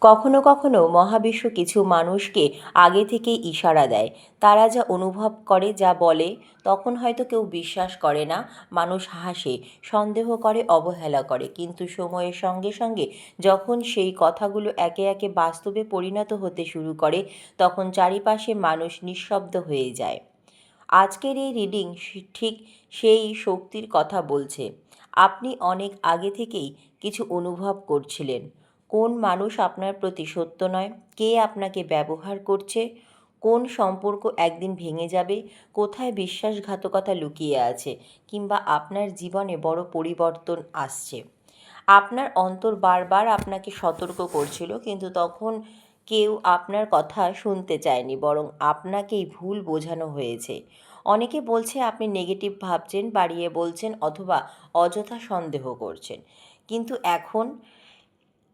কখনো কখনো মহাবিশ্ব কিছু মানুষকে আগে থেকেই ইশারা দেয়। তারা যা অনুভব করে, যা বলে, তখন হয়তো কেউ বিশ্বাস করে না। মানুষ হাসে, সন্দেহ করে, অবহেলা করে, কিন্তু সময়ের সঙ্গে সঙ্গে যখন সেই কথাগুলো একে একে বাস্তবে পরিণত হতে শুরু করে, তখন চারিপাশে মানুষ নিঃশব্দ হয়ে যায়। আজকের এই রিডিং ঠিক সেই শক্তির কথা বলছে। আপনি অনেক আগে থেকেই কিছু অনুভব করছিলেন। কোন মানুষ আপনার প্রতি সত্য নয়, কে আপনাকে ব্যবহার করছে, কোন সম্পর্ক একদিন ভেঙে যাবে, কোথায় বিশ্বাসঘাতকতা লুকিয়ে আছে, কিংবা আপনার জীবনে বড় পরিবর্তন আসছে। আপনার অন্তর বারবার আপনাকে সতর্ক করছিল, কিন্তু তখন কেউ আপনার কথা শুনতে চায়নি, বরং আপনাকেই ভুল বোঝানো হয়েছে। অনেকে বলছে আপনি নেগেটিভ ভাবছেন, বাড়িয়ে বলছেন, অথবা অযথা সন্দেহ করছেন। কিন্তু এখন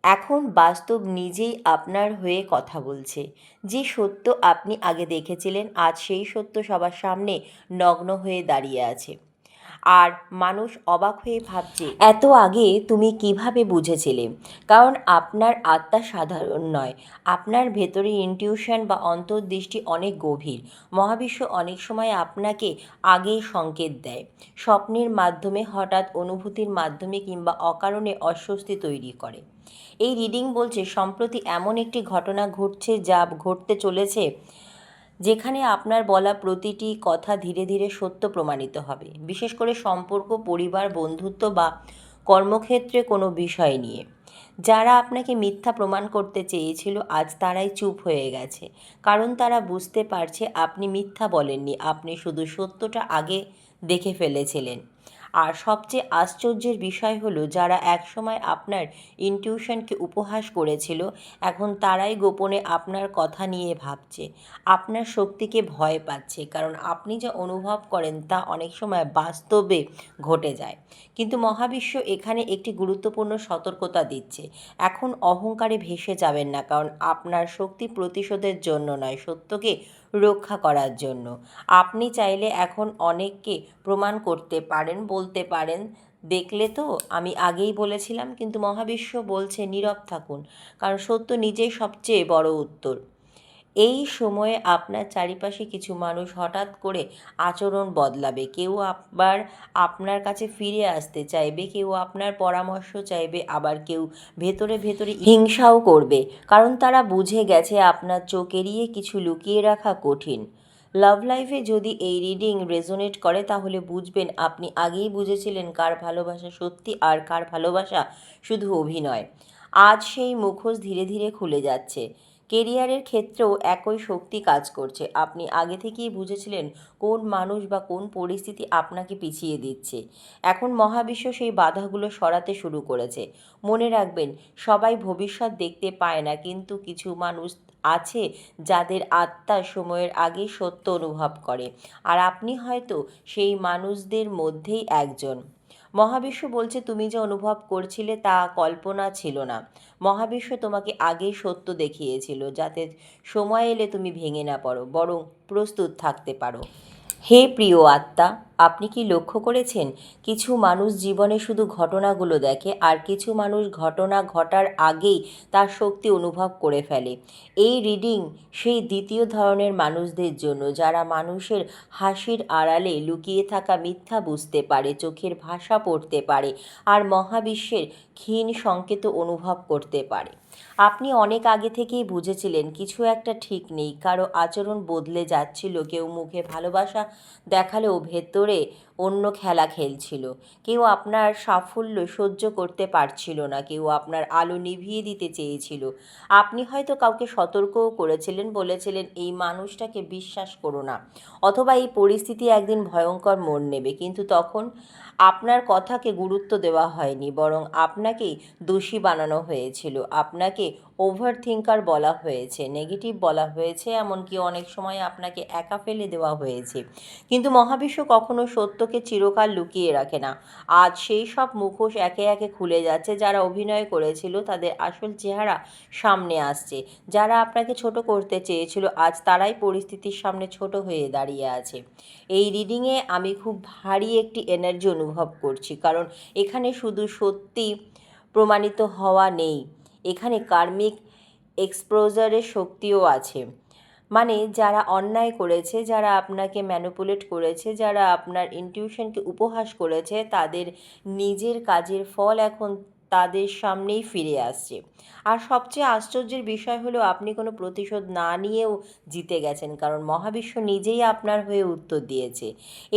এখন বাস্তব নিজেই আপনার হয়ে কথা বলছে। যে সত্য আপনি আগে দেখেছিলেন, আজ সেই সত্য সবার সামনে নগ্ন হয়ে দাঁড়িয়ে আছে। আর মানুষ অবাক হয়ে ভাবছে, এত আগে তুমি কিভাবে বুঝেছিলে? কারণ আপনার আত্মা সাধারণ নয়। আপনার ভেতরে ইনটিউশন বা অন্তর্দৃষ্টি অনেক গভীর। মহাবিশ্ব অনেক সময় আপনাকে আগেই সংকেত দেয়, স্বপ্নের মাধ্যমে, হঠাৎ অনুভূতির মাধ্যমে, কিংবা অকারণে অস্বস্তি তৈরি করে। এই রিডিং বলছে সম্প্রতি এমন একটি ঘটনা ঘটছে, যা ঘটতে চলেছে, যেখানে আপনার বলা প্রতিটি কথা ধীরে ধীরে সত্য প্রমাণিত হবে, বিশেষ করে সম্পর্ক, পরিবার, বন্ধুত্ব বা কর্মক্ষেত্রে কোনো বিষয় নিয়ে। যারা আপনাকে মিথ্যা প্রমাণ করতে চেয়েছিল, আজ তারাই চুপ হয়ে গেছে, কারণ তারা বুঝতে পারছে আপনি মিথ্যা বলেননি, আপনি শুধু সত্যটা আগে দেখে ফেলেছিলেন। আর সবচেয়ে আশ্চর্যের বিষয় হলো, যারা একসময় আপনার ইনটিউশনকে উপহাস করেছিল, এখন তারাই গোপনে আপনার কথা নিয়ে ভাবছে, আপনার শক্তিকে ভয় পাচ্ছে, কারণ আপনি যা অনুভব করেন তা অনেক সময় বাস্তবে ঘটে যায়। কিন্তু মহাবিশ্ব এখানে একটি গুরুত্বপূর্ণ সতর্কতা দিচ্ছে। এখন অহংকারে ভেসে যাবেন না, কারণ আপনার শক্তি প্রতিশোধের জন্য নয়, সত্যকে রক্ষা করার জন্য। আপনি চাইলে এখন অনেককে প্রমাণ করতে পারেন, বলতে পারেন, দেখলে তো আমি আগেই বলেছিলাম, কিন্তু মহাবিশ্ব বলছে নীরব থাকুন, কারণ সত্য নিজেই সবচেয়ে বড় উত্তর। এই সময়ে আপনার চারিপাশে কিছু মানুষ হঠাৎ করে আচরণ বদলাবে। কেউ আবার আপনার কাছে ফিরে আসতে চাইবে, কেউ আপনার পরামর্শ চাইবে, আবার কেউ ভেতরে ভেতরে হিংসাও করবে, কারণ তারা বুঝে গেছে আপনার চোখ এড়িয়ে কিছু লুকিয়ে রাখা কঠিন। লাভ লাইফে যদি এই রিডিং রেজোনেট করে, তাহলে বুঝবেন আপনি আগেই বুঝেছিলেন কার ভালোবাসা সত্যি আর কার ভালোবাসা শুধু অভিনয়। আজ সেই মুখোশ ধীরে ধীরে খুলে যাচ্ছে। কেরিয়ারের ক্ষেত্রেও একই শক্তি কাজ করছে। আপনি আগে থেকেই বুঝেছিলেন কোন মানুষ বা কোন পরিস্থিতি আপনাকে পিছিয়ে দিচ্ছে। এখন মহাবিশ্ব সেই বাধাগুলো সরাতে শুরু করেছে। মনে রাখবেন, সবাই ভবিষ্যৎ দেখতে পায় না, কিন্তু কিছু মানুষ আছে যাদের আত্মা সময়ের আগেই সত্য অনুভব করে, আর আপনি হয়তো সেই মানুষদের মধ্যেই একজন। মহাবিশ্ব বলছে তুমি যা অনুভব করছিলে তা কল্পনা ছিল না। মহাবিশ্ব তোমাকে আগেই সত্য দেখিয়েছিল, যাতে সময় এলে তুমি ভেঙে না পড়ো, বরং প্রস্তুত থাকতে পারো। হে প্রিয় আত্মা, আপনি কি লক্ষ্য করেছেন, কিছু মানুষ জীবনে শুধু ঘটনাগুলো দেখে, আর কিছু মানুষ ঘটনা ঘটার আগেই তার শক্তি অনুভব করে ফেলে। এই রিডিং সেই দ্বিতীয় ধরনের মানুষদের জন্য, যারা মানুষের হাসির আড়ালে লুকিয়ে থাকা মিথ্যা বুঝতে পারে, চোখের ভাষা পড়তে পারে, আর মহাবিশ্বের ক্ষীণ সংকেত অনুভব করতে পারে। আপনি অনেক আগে থেকেই বুঝেছিলেন কিছু একটা ঠিক নেই, কারো আচরণ বদলে যাচ্ছিল, কেউ মুখে ভালোবাসা দেখালেও ভেতরে অন্য খেলা খেলছিল, কেউ আপনার সাফল্য সহ্য করতে পারছিল না, কেউ আপনার আলো নিভিয়ে দিতে চেয়েছিল। আপনি হয়তো কাউকে সতর্কও করেছিলেন, বলেছিলেন এই মানুষটাকে বিশ্বাস করো না, অথবা এই পরিস্থিতি একদিন ভয়ঙ্কর মোড় নেবে, কিন্তু তখন আপনার কথাকে গুরুত্ব দেওয়া হয়নি, বরং আপনাকেই দোষী বানানো হয়েছিল। আপনাকে ওভার থিঙ্কার বলা হয়েছে, নেগেটিভ বলা হয়েছে, এমনকি অনেক সময় আপনাকে একা ফেলে দেওয়া হয়েছে। কিন্তু মহাবিশ্ব কখনো সত্যকে চিরকাল লুকিয়ে রাখে না। আজ সেই সব মুখোশ একে একে খুলে যাচ্ছে। যারা অভিনয় করেছিল তাদের আসল চেহারা সামনে আসছে। যারা আপনাকে ছোট করতে চেয়েছিল, আজ তারাই পরিস্থিতির সামনে ছোট হয়ে দাঁড়িয়ে আছে। এই রিডিংয়ে আমি খুব ভারী একটি এনার্জি অনুভব করছি, কারণ এখানে শুধু সত্যি প্রমাণিত হওয়া নেই, এখানে কার্মিক এক্সপোজারের শক্তিও আছে। মানে যারা অন্যায় করেছে, যারা আপনাকে ম্যানিপুলেট করেছে, যারা আপনার ইনটিউশনকে উপহাস করেছে, তাদের নিজের কাজের ফল এখন তাদের সামনেই ফিরে আসছে। আর সবচেয়ে আশ্চর্যের বিষয় হলো আপনি কোনো প্রতিশোধ না নিয়েও জিতে গেছেন, কারণ মহাবিশ্ব নিজেই আপনার হয়ে উত্তর দিয়েছে।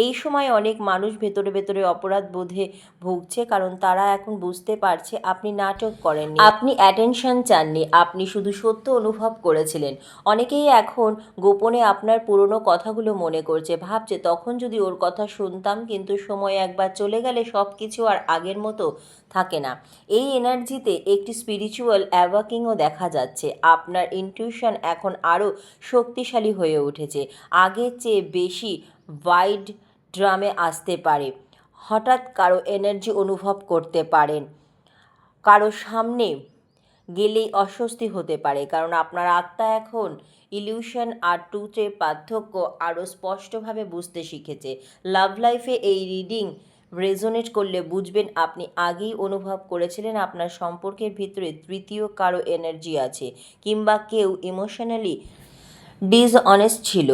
এই সময় অনেক মানুষ ভেতরে ভেতরে অপরাধ বোধে ভুগছে, কারণ তারা এখন বুঝতে পারছে আপনি নাটক করেননি, আপনি অ্যাটেনশন চাননি, আপনি শুধু সত্য অনুভব করেছিলেন। অনেকেই এখন গোপনে আপনার পুরনো কথাগুলো মনে করছে, ভাবছে তখন যদি ওর কথা শুনতাম, কিন্তু সময় একবার চলে গেলে সব কিছু আর আগের মতো থাকে না। এই এনার্জিতে একটি স্পিরিচুয়াল অ্যাওয়াকিংও দেখা যাচ্ছে। আপনার ইনটিউশন এখন আরও শক্তিশালী হয়ে উঠেছে, আগের চেয়ে বেশি ওয়াইড ড্রামে আসতে পারে। হঠাৎ কারো এনার্জি অনুভব করতে পারেন, কারো সামনে গেলেই অস্বস্তি হতে পারে, কারণ আপনার আত্মা এখন ইলিউশন আর ট্রুথের পার্থক্য আরও স্পষ্টভাবে বুঝতে শিখেছে। লাভ লাইফে এই রিডিং রেজোনেট করলে বুঝবেন আপনি আগেই অনুভব করেছিলেন আপনার সম্পর্কের ভিতরে তৃতীয় কারো এনার্জি আছে, কিংবা কেউ ইমোশনালি ডিসঅনেস্ট ছিল।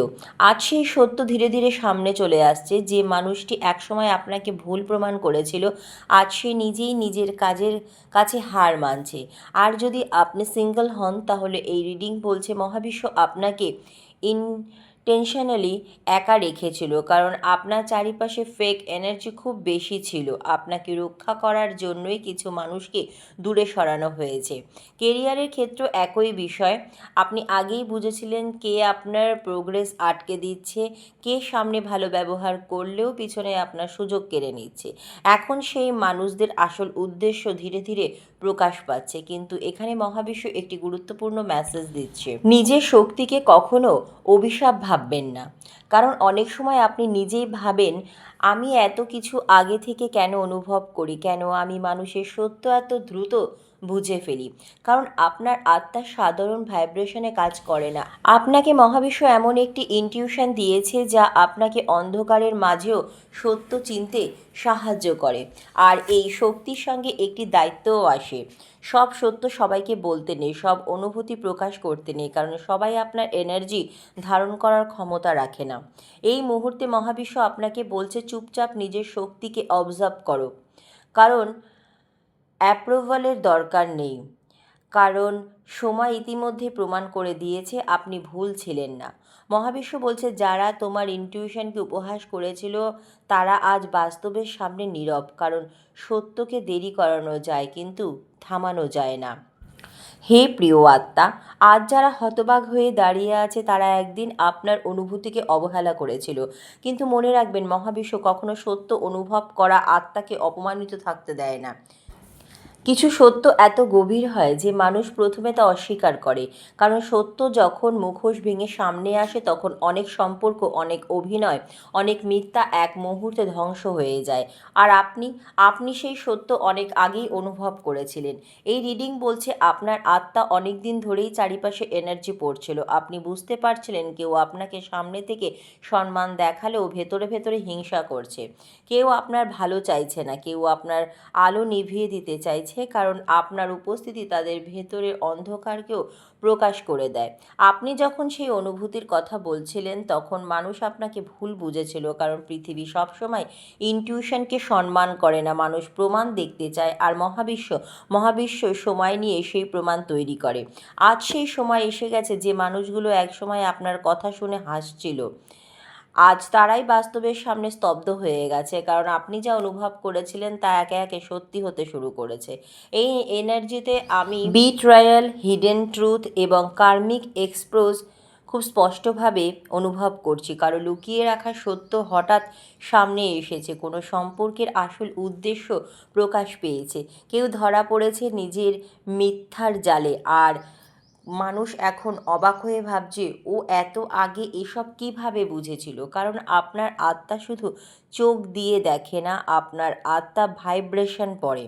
আজ সেই সত্য ধীরে ধীরে সামনে চলে আসছে। যে মানুষটি একসময় আপনাকে ভুল প্রমাণ করেছিল, আজ সে নিজেই নিজের কাজের কাছে হার মানছে। আর যদি আপনি সিঙ্গেল হন, তাহলে এই রিডিং বলছে মহাবিশ্ব আপনাকে ইনটেনশনালি একা রেখেছিল, কারণ আপনার চারিপাশে ফেক এনার্জি খুব বেশি ছিল। আপনাকে রক্ষা করার জন্যই কিছু মানুষকে দূরে সরানো হয়েছে। কেরিয়ারের ক্ষেত্রেও একই বিষয়। আপনি আগেই বুঝেছিলেন কে আপনার প্রোগ্রেস আটকে দিচ্ছে, কে সামনে ভালো ব্যবহার করলেও পিছনে আপনার সুযোগ কেড়ে নিচ্ছে। এখন সেই মানুষদের আসল উদ্দেশ্য ধীরে ধীরে প্রকাশ পাচ্ছে। কিন্তু এখানে মহাবিশ্ব একটি গুরুত্বপূর্ণ মেসেজ দিচ্ছে, নিজের শক্তিকে কখনো অভিশাপ ভাববেন না। কারণ অনেক সময় আপনি নিজেই ভাবেন, আমি এত কিছু আগে থেকে কেন অনুভব করি, কেন আমি মানুষের সত্য এত দ্রুত বুঝে ফেলি। কারণ আপনার আত্মা সাধারণ ভাইব্রেশনে কাজ করে না। আপনাকে মহাবিশ্ব এমন একটি ইনটিউশন দিয়েছে যা আপনাকে অন্ধকারের মাঝেও সত্য চিনতে সাহায্য করে। আর এই শক্তির সঙ্গে একটি দায়িত্বও আসে। সব সত্য সবাইকে বলতে নেই, সব অনুভূতি প্রকাশ করতে নেই, কারণ সবাই আপনার এনার্জি ধারণ করার ক্ষমতা রাখে না। এই মুহূর্তে মহাবিশ্ব আপনাকে বলছে চুপচাপ নিজের শক্তিকে অবজার্ভ করো, কারণ অ্যাপ্রুভালের দরকার নেই, কারণ সময় ইতিমধ্যে প্রমাণ করে দিয়েছে আপনি ভুল ছিলেন না। মহাবিশ্ব বলছে যারা তোমার ইনটিউশনকে উপহাস করেছিল তারা আজ বাস্তবের সামনে নীরব, কারণ সত্যকে দেরি করানো যায় কিন্তু থামানো যায় না। হে প্রিয় আত্মা, আজ যারা হতবাক হয়ে দাঁড়িয়ে আছে তারা একদিন আপনার অনুভূতিকে অবহেলা করেছিল। কিন্তু মনে রাখবেন, মহাবিশ্ব কখনো সত্য অনুভব করা আত্মাকে অপমানিত থাকতে দেয় না। কিছু সত্য এত গভীর হয় যে মানুষ প্রথমে তা অস্বীকার করে, কারণ সত্য যখন মুখোশ ভেঙে সামনে আসে তখন অনেক সম্পর্ক, অনেক অভিনয়, অনেক মিথ্যা এক মুহূর্তে ধ্বংস হয়ে যায়। আর আপনি সেই সত্য অনেক আগেই অনুভব করেছিলেন। এই রিডিং বলছে আপনার আত্মা অনেক দিন ধরেই চারিপাশে এনার্জি পড়ছিল। আপনি বুঝতে পারছিলেন কেউ আপনাকে সামনে থেকে সম্মান দেখালেও ভেতরে ভেতরে হিংসা করছে। কেউ আপনার ভালো চাইছে না, কেউ আপনার আলো নিভিয়ে দিতে চাইছে, কারণ আপনার উপস্থিতি তাদের ভেতরের অন্ধকারকেও প্রকাশ করে দেয়। আপনি যখন সেই অনুভূতির কথা বলছিলেন তখন মানুষ আপনাকে ভুল বুঝেছিল, কারণ পৃথিবী সবসময় ইনটিউশনকে সম্মান করে না, মানুষ প্রমাণ দেখতে চায়। আর মহাবিশ্ব সময় নিয়ে সেই প্রমাণ তৈরি করে। আজ সেই সময় এসে গেছে যে মানুষগুলো একসময় আপনার কথা শুনে হাসছিল, আজ তারাই বাস্তবের সামনে স্তব্ধ হয়ে গেছে, কারণ আপনি যা অনুভব করেছিলেন তা একে একে সত্যি হতে শুরু করেছে। এই এনার্জিতে আমি বিট্রায়াল, হিডেন ট্রুথ এবং কার্মিক এক্সপ্লোজ খুব স্পষ্টভাবে অনুভব করছি। কারো লুকিয়ে রাখা সত্য হঠাৎ সামনে এসেছে, কোনো সম্পর্কের আসল উদ্দেশ্য প্রকাশ পেয়েছে, কেউ ধরা পড়েছে নিজের মিথ্যার জালে। আর মানুষ এখন অবাক হয়ে ভাবছে ও এত আগে এসব কিভাবে বুঝেছিল, কারণ আপনার আত্মা শুধু চোখ দিয়ে দেখে না, আপনার আত্মা ভাইব্রেশন পড়ে।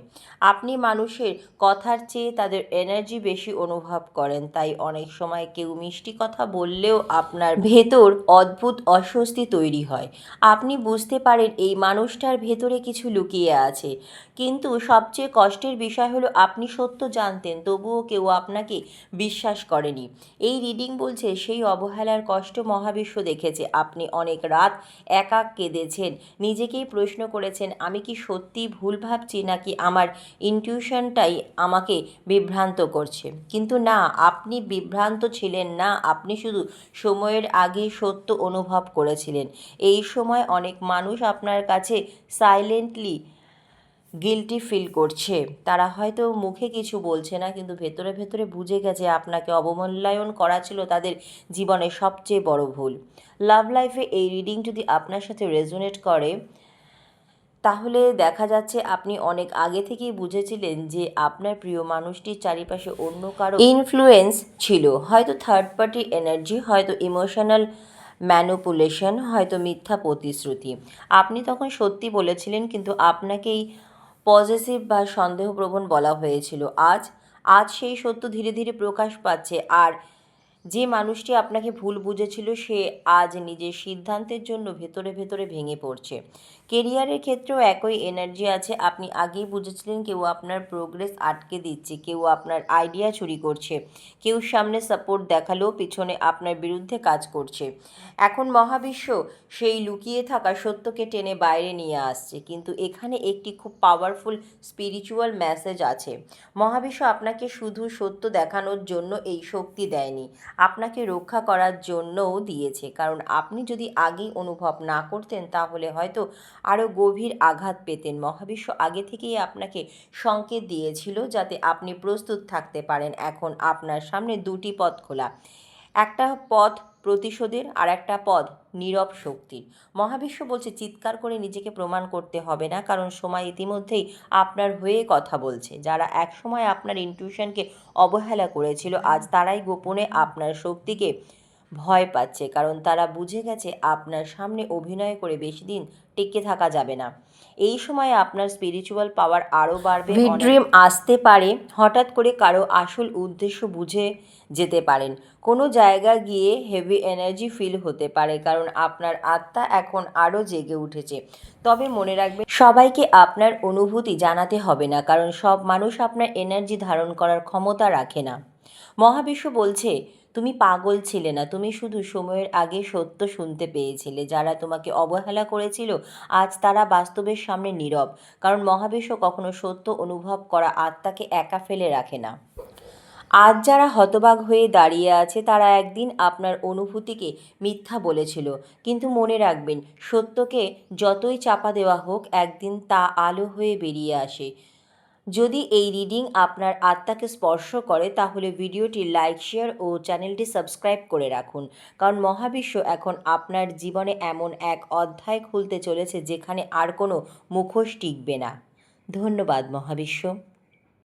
আপনি মানুষের কথার চেয়ে তাদের এনার্জি বেশি অনুভব করেন, তাই অনেক সময় কেউ মিষ্টি কথা বললেও আপনার ভেতর অদ্ভুত অস্বস্তি তৈরি হয়। আপনি বুঝতে পারেন এই মানুষটার ভেতরে কিছু লুকিয়ে আছে, কিন্তু সবচেয়ে কষ্টের বিষয় হলো আপনি সত্য জানতেন, তবুও কেউ আপনাকে বিশ্বাস বিশ্বাস করেনি। এই রিডিং বলছে সেই অবহেলার কষ্ট মহাবিশ্ব দেখেছে। আপনি অনেক রাত একা কেঁদেছেন, নিজেকেই প্রশ্ন করেছেন, আমি কি সত্যি ভুল ভাবছি নাকি আমার ইনটিউশনটাই আমাকে বিভ্রান্ত করছে। কিন্তু না, আপনি বিভ্রান্ত ছিলেন না, আপনি শুধু সময়ের আগেই সত্য অনুভব করেছিলেন। এই সময় অনেক মানুষ আপনার কাছে সাইলেন্টলি গিল্টি ফিল করছে। তারা হয়তো মুখে কিছু বলছে না, কিন্তু ভেতরে ভেতরে বুঝে গেছে আপনাকে অবমূল্যায়ন করা ছিল তাদের জীবনের সবচেয়ে বড় ভুল। লাভ লাইফে এই রিডিং যদি আপনার সাথে রেজোনেট করে, তাহলে দেখা যাচ্ছে আপনি অনেক আগে থেকেই বুঝেছিলেন যে আপনার প্রিয় মানুষটির চারিপাশে অন্য কারো ইনফ্লুয়েন্স ছিল। হয়তো থার্ড পার্টি এনার্জি, হয়তো ইমোশনাল ম্যানিপুলেশন, হয়তো মিথ্যা প্রতিশ্রুতি। আপনি তখন সত্যি বলেছিলেন, কিন্তু আপনাকেই পজেসিভ বা সন্দেহপ্রবণ বলা হয়েছিল। আজ আজ সেই সত্য ধীরে ধীরে প্রকাশ পাচ্ছে, আর যে মানুষটি আপনাকে ভুল বুঝেছিল সে আজ নিজের সিদ্ধান্তের জন্য ভেতরে ভেতরে ভেঙে পড়ছে। কেরিয়ারের ক্ষেত্রেও একই এনার্জি আছে। আপনি আগেই বুঝেছিলেন কেউ আপনার প্রোগ্রেস আটকে দিচ্ছে, কেউ আপনার আইডিয়া চুরি করছে, কেউ সামনে সাপোর্ট দেখালেও পিছনে আপনার বিরুদ্ধে কাজ করছে। এখন মহাবিশ্ব সেই লুকিয়ে থাকা সত্যকে টেনে বাইরে নিয়ে আসছে। কিন্তু এখানে একটি খুব পাওয়ারফুল স্পিরিচুয়াল মেসেজ আছে। মহাবিশ্ব আপনাকে শুধু সত্য দেখানোর জন্য এই শক্তি দেয়নি, আপনাকে রক্ষা করার জন্যও দিয়েছে। কারণ আপনি যদি আগেই অনুভব না করতেন তাহলে হয়তো আরও গভীর আঘাত পেতেন। মহাবিশ্ব আগে থেকেই আপনাকে সংকেত দিয়েছিল যাতে আপনি প্রস্তুত থাকতে পারেন। এখন আপনার সামনে দুটি পথ খোলা, একটা পথ প্রতিশোধের, আর একটা পথ নীরব শক্তির। মহাবিশ্ব বলছে চিৎকার করে নিজেকে প্রমাণ করতে হবে না, কারণ সময় ইতিমধ্যেই আপনার হয়ে কথা বলছে। যারা একসময় আপনার ইনটিউশনকে অবহেলা করেছিল, আজ তারাই গোপনে আপনার শক্তিকে ভয় পাচ্ছে, কারণ তারা বুঝে গেছে আপনার সামনে অভিনয় করে বেশি দিন টিকে থাকা যাবে না। এই সময় আপনার স্পিরিচুয়াল পাওয়ার আরও বাড়বে। ড্রিম আসতে পারে, হঠাৎ করে কারো আসল উদ্দেশ্য বুঝে যেতে পারেন, কোনো জায়গা গিয়ে হেভি এনার্জি ফিল হতে পারে, কারণ আপনার আত্মা এখন আরও জেগে উঠেছে। তবে মনে রাখবেন, সবাইকে আপনার অনুভূতি জানাতে হবে না, কারণ সব মানুষ আপনার এনার্জি ধারণ করার ক্ষমতা রাখে না। মহাবিশ্ব বলছে তুমি পাগল ছিলে না, তুমি শুধু সময়ের আগে সত্য শুনতে পেয়েছিলে। যারা তোমাকে অবহেলা করেছিল আজ তারা বাস্তবের সামনে নীরব, কারণ মহাবিশ্ব কখনো সত্য অনুভব করা আত্মাকে একা ফেলে রাখে না। আজ যারা হতবাক হয়ে দাঁড়িয়ে আছে তারা একদিন আপনার অনুভূতিকে মিথ্যা বলেছিল, কিন্তু মনে রাখবেন সত্যকে যতই চাপা দেওয়া হোক একদিন তা আলো হয়ে বেরিয়ে আসে। যদি এই রিডিং আপনার আত্মাকে স্পর্শ করে তাহলে ভিডিওটি লাইক, শেয়ার ও চ্যানেলটি সাবস্ক্রাইব করে রাখুন, কারণ মহাবিশ্ব এখন আপনার জীবনে এমন এক অধ্যায় খুলতে চলেছে যেখানে আর কোনো মুখোশ টিকবে না। ধন্যবাদ মহাবিশ্ব।